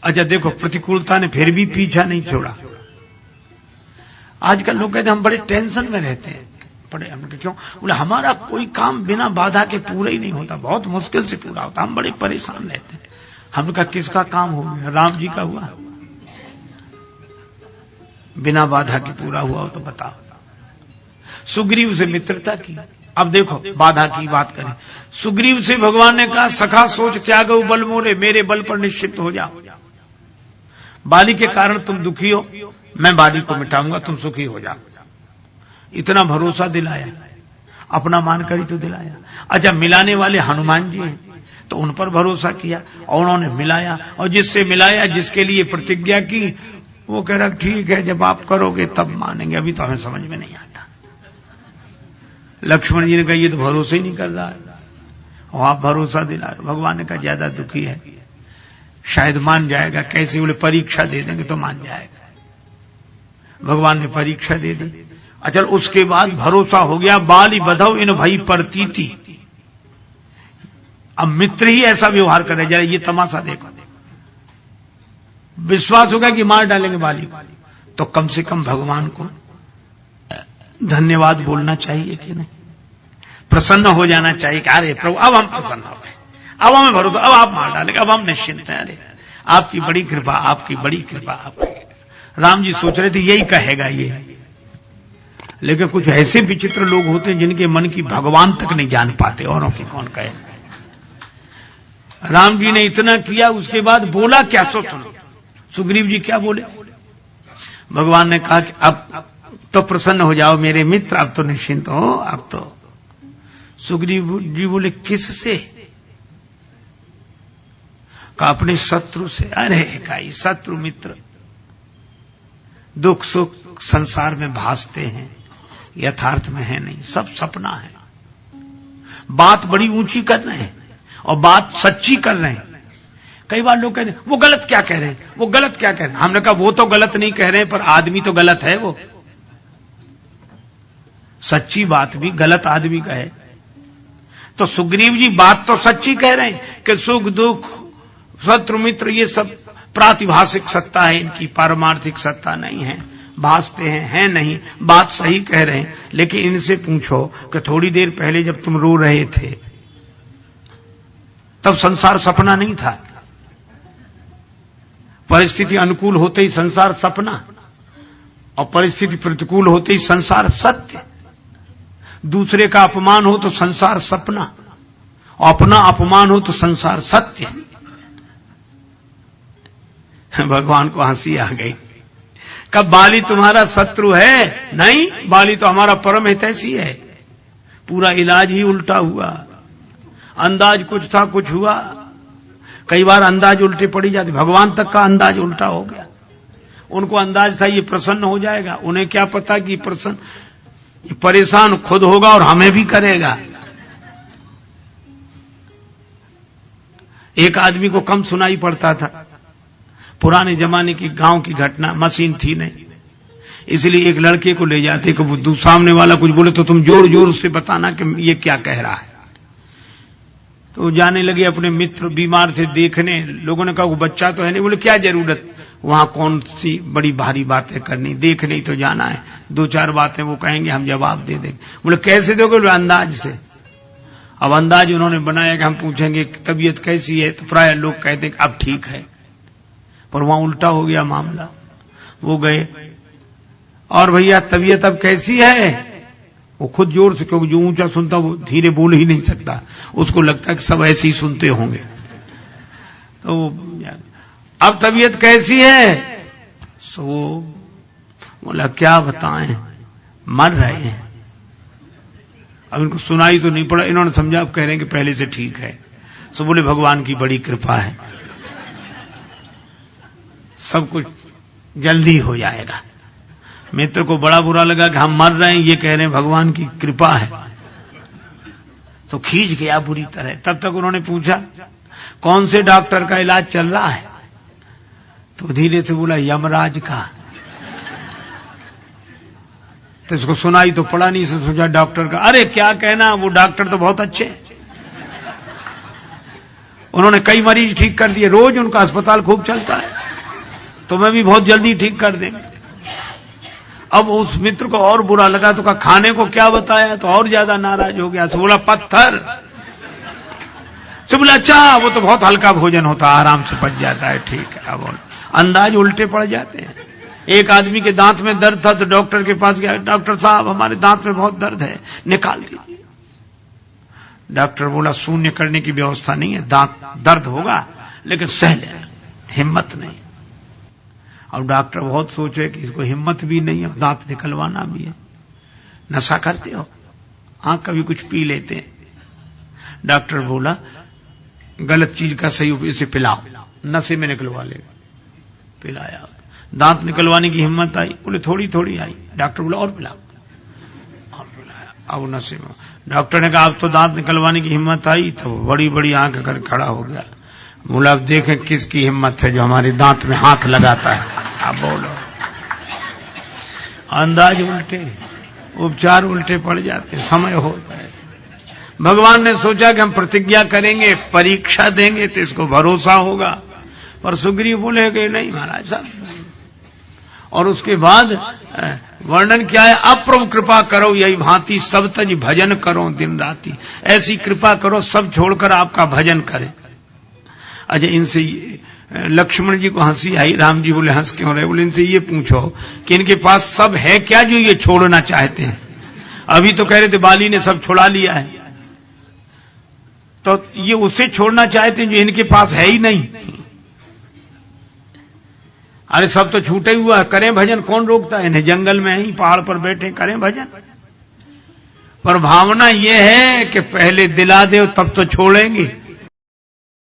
अच्छा देखो, प्रतिकूलता ने फिर भी पीछा नहीं छोड़ा। आजकल लोग कहते हैं हम बड़े टेंशन में रहते हैं, बड़े, हम क्यों? बोले हमारा कोई काम बिना बाधा के पूरा ही नहीं होता, बहुत मुश्किल से पूरा होता, हम बड़े परेशान रहते हैं। हमने कहा किसका काम हो गया? राम जी का हुआ, बिना बाधा के पूरा हुआ हो तो बताओ। सुग्रीव से मित्रता की। अब देखो बाधा की बात करें, सुग्रीव से भगवान ने कहा सखा सोच त्यागो बल मोरे, मेरे बल पर निश्चित हो जाओ। बाली के कारण तुम दुखी हो, मैं बाली को मिटाऊंगा, तुम सुखी हो जाओ। इतना भरोसा दिलाया, अपना मानकर ही तो दिलाया। अच्छा मिलाने वाले हनुमान जी हैं, तो उन पर भरोसा किया और उन्होंने मिलाया, और जिससे मिलाया, जिसके लिए प्रतिज्ञा की, वो कह रहा ठीक है जब आप करोगे तब मानेंगे, अभी तो हमें समझ में नहीं आता। लक्ष्मण जी ने कहा ये तो भरोसा ही नहीं कर रहा है, और आप भरोसा दिला रहे। भगवान ने कहा ज्यादा दुखी है, शायद मान जाएगा। कैसे? बोले परीक्षा दे देंगे तो मान जाएगा। भगवान ने परीक्षा दे दी। अच्छा उसके बाद भरोसा हो गया, बाली बधव इन भई परतीति। अब मित्र ही ऐसा व्यवहार करे, जरा ये तमाशा देखो, विश्वास होगा कि मार डालेंगे बाली को, तो कम से कम भगवान को धन्यवाद बोलना चाहिए कि नहीं? प्रसन्न हो जाना चाहिए कि अरे प्रभु अब हम प्रसन्न हो गए, अब हमें भरोसा, अब आप मार डालेंगे, अब हम निश्चिंत हैं। अरे आपकी बड़ी कृपा, आपकी बड़ी कृपा, आपकी। राम जी सोच रहे थे यही कहेगा ये, लेकिन कुछ ऐसे विचित्र लोग होते हैं जिनके मन की भगवान तक नहीं जान पाते, औरों की कौन कहे। राम जी ने इतना किया, उसके बाद बोला क्या? सो सुनो सुग्रीव जी क्या बोले। भगवान ने कहा कि अब तो प्रसन्न हो जाओ मेरे मित्र, अब तो निश्चिंत हो। अब तो सुग्रीव जी बोले किससे? कहा अपने शत्रु से। अरे काई शत्रु मित्र, दुख सुख संसार में भासते हैं, यथार्थ में है नहीं, सब सपना है। बात बड़ी ऊंची कर रहे हैं और बात सच्ची कर रहे हैं। कई बार लोग कहते हैं वो गलत क्या कह रहे हैं, वो गलत क्या कह रहे हैं। हमने कहा वो तो गलत नहीं कह रहे हैं, पर आदमी तो गलत है। वो सच्ची बात भी गलत आदमी का है। तो सुग्रीव जी बात तो सच्ची कह रहे हैं कि सुख दुख शत्रु मित्र ये सब प्रातिभाषिक सत्ता है, इनकी पारमार्थिक सत्ता नहीं है, भासते हैं नहीं, बात सही कह रहे हैं। लेकिन इनसे पूछो कि थोड़ी देर पहले जब तुम रो रहे थे तब संसार सपना नहीं था? परिस्थिति अनुकूल होते ही संसार सपना, और परिस्थिति प्रतिकूल होते ही संसार सत्य। दूसरे का अपमान हो तो संसार सपना, और अपना अपमान हो तो संसार सत्य। भगवान को हंसी आ गई। कब बाली तुम्हारा शत्रु है? नहीं, बाली तो हमारा परम हितैषी है। पूरा इलाज ही उल्टा हुआ। अंदाज कुछ था, कुछ हुआ। कई बार अंदाज उल्टे पड़ी जाती, भगवान तक का अंदाज उल्टा हो गया। उनको अंदाज था ये प्रसन्न हो जाएगा, उन्हें क्या पता कि ये परेशान खुद होगा और हमें भी करेगा। एक आदमी को कम सुनाई पड़ता था, पुराने जमाने की गांव की घटना, मशीन थी नहीं, इसलिए एक लड़के को ले जाते कि वो सामने वाला कुछ बोले तो तुम जोर जोर से बताना कि ये क्या कह रहा है। तो जाने लगे, अपने मित्र बीमार थे देखने, लोगों ने कहा वो बच्चा तो है नहीं। बोले क्या जरूरत वहां कौन सी बड़ी भारी बातें करनी, देखने ही तो जाना है, दो चार बातें वो कहेंगे हम जवाब दे देंगे। बोले कैसे दोगे? बोले अंदाज से। अब अंदाज उन्होंने बनाया कि हम पूछेंगे तबीयत कैसी है, तो प्राय लोग कहते हैं अब ठीक है, पर वहां उल्टा हो गया मामला। वो गए और भैया तबीयत अब कैसी है? वो खुद जोर से, क्योंकि जो ऊंचा सुनता वो धीरे बोल ही नहीं सकता, उसको लगता है कि सब ऐसे ही सुनते होंगे। तो अब तबीयत कैसी है? सो बोला क्या बताएं, मर रहे हैं। अब इनको सुनाई तो नहीं पड़ा, इन्होंने समझा, अब कह रहे हैं कि पहले से ठीक है। सो बोले भगवान की बड़ी कृपा है, सब कुछ जल्दी हो जाएगा। मित्र को बड़ा बुरा लगा कि हम मर रहे हैं, ये कह रहे हैं भगवान की कृपा है, तो खींच गया बुरी तरह। तब तक उन्होंने पूछा कौन से डॉक्टर का इलाज चल रहा है? तो धीरे से बोला यमराज का। तो इसको सुनाई तो पड़ा नहीं, से सोचा डॉक्टर का। अरे क्या कहना, वो डॉक्टर तो बहुत अच्छे, उन्होंने कई मरीज ठीक कर दिए, रोज उनका अस्पताल खूब चलता है, तो मैं भी बहुत जल्दी ठीक कर देंगे। अब उस मित्र को और बुरा लगा, तो कहा खाने को क्या बताया, तो और ज्यादा नाराज हो गया। तो बोला पत्थर। तो बोला अच्छा वो तो बहुत हल्का भोजन होता, आराम से पच जाता है, ठीक है। अब अंदाज उल्टे पड़ जाते हैं। एक आदमी के दांत में दर्द था तो डॉक्टर के पास गया, डॉक्टर साहब हमारे दांत में बहुत दर्द है, निकाल दीजिए। डॉक्टर बोला शून्य करने की व्यवस्था नहीं है, दांत दर्द होगा लेकिन सह लेना, हिम्मत नहीं। अब डॉक्टर बहुत सोचे कि इसको हिम्मत भी नहीं है, दांत निकलवाना भी है। नशा करते हो? हाँ कभी कुछ पी लेते हैं। डॉक्टर बोला गलत चीज का सही उपयोग से पिलाओ, नशे में निकलवा लेगा। पिलाया, दांत निकलवाने की हिम्मत आई, बोले थोड़ी थोड़ी आई। डॉक्टर बोला और पिलाओ, और पिलाया। अब नशे में डॉक्टर ने कहा अब तो दांत निकलवाने की हिम्मत आई, तो बड़ी बड़ी आंख कर खड़ा हो गया। बोला अब देखें किसकी हिम्मत है जो हमारे दांत में हाथ लगाता है। अब बोलो, अंदाज उल्टे, उपचार उल्टे पड़ जाते, समय होता है। भगवान ने सोचा कि हम प्रतिज्ञा करेंगे, परीक्षा देंगे तो इसको भरोसा होगा, पर सुग्रीव बोले कि नहीं महाराज साहब। और उसके बाद वर्णन क्या है, अप्रभु कृपा करो यही भांति सब तज भजन करो दिन राति। ऐसी कृपा करो सब छोड़कर आपका भजन करें। अच्छा इनसे लक्ष्मण जी को हंसी आई, राम जी बोले हंस क्यों रहे, बोले इनसे ये पूछो कि इनके पास सब है क्या जो ये छोड़ना चाहते हैं। अभी तो कह रहे थे बाली ने सब छुड़ा लिया है, तो ये उसे छोड़ना चाहते हैं जो इनके पास है ही नहीं। अरे सब तो छूटे हुआ है, करें भजन, कौन रोकता है इन्हें, जंगल में ही पहाड़ पर बैठे करें भजन। पर भावना ये है कि पहले दिला दे तब तो छोड़ेंगे।